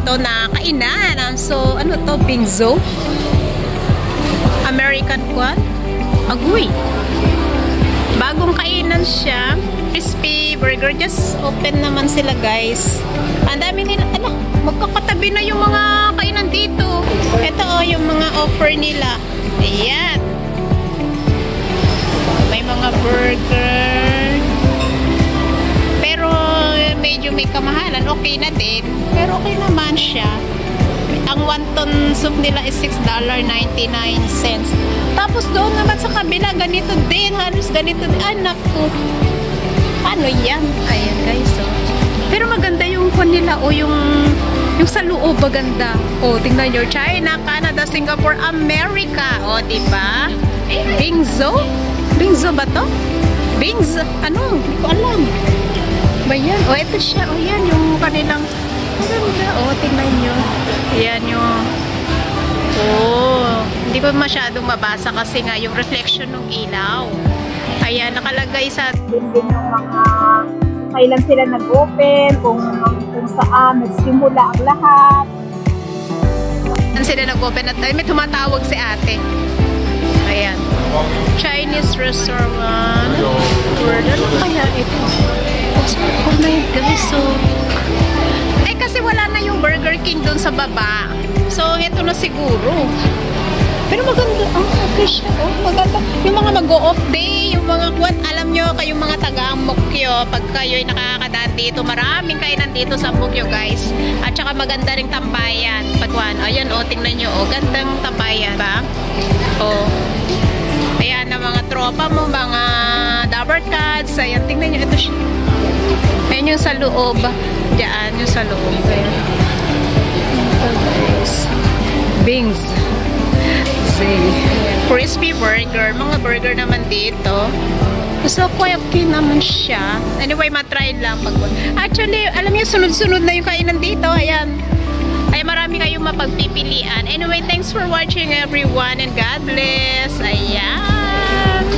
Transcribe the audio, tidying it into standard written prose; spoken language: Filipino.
dito na kainan. So, ano to? Bingzo? American Kwan? Agoy. Bagong kainan siya. Crispy burger. Just open naman sila, guys. Ang dami nila. Ano? Magkakatabi na yung mga kainan dito. Ito yung mga offer nila. Ayan. May mga burger. Pero medyo may kamahalan. Okay na din. Pero okay naman siya. Ang wonton soup nila is $6.99. Tapos doon naman sa kabila, ganito din. Halos ganito din. Anak ko. Ano yan? Ayan, guys. So. Pero maganda yung kwan nila o yung sa loob maganda. O, tingnan nyo. China, Canada, Singapore, America. O, diba? Bingzo? Bingzo ba to? Bings? Ano? Hindi ko alam. Ba yan? O, ito siya. O, yan yung kanilang maganda. O, tingnan nyo. Yan yung hindi ko masyadong mabasa kasi nga yung reflection ng ilaw. Ayan, nakalagay sa din yung mga kailan sila nag-open, kung saan nagsimula ang lahat. Saan sila nag-open at may tumatawag si ate. Ayan. Chinese restaurant. Ano kaya ito? Oh my gosh, so kasi wala na yung Burger King doon sa baba. So, ito na siguro. Pero maganda. Okay siya. Maganda. Yung mga mag-go-off day, yung mga what, alam nyo, kayong mga taga-Mukyo, pag kayo'y nakakadaan dito, maraming kainan dito sa Mukyo, guys. At saka maganda ring tambayan. Pagwan, ayan, tingnan nyo, gandang tambayan, ba? Ayan, na mga tropa mo, mga Dabber Cats, ayan, tingnan nyo, ito siya. Ayan yung sa loob. Diyan, yung sa loob. Ayan. Ito, guys. Bings. Crispy burger. Mga burger naman dito. So, okay naman siya. Anyway, matry lang. Actually, alam niyo, sunod-sunod na yung kainan dito. Ayan. Ay, marami kayong mapagpipilian. Anyway, thanks for watching everyone and God bless. Ayan.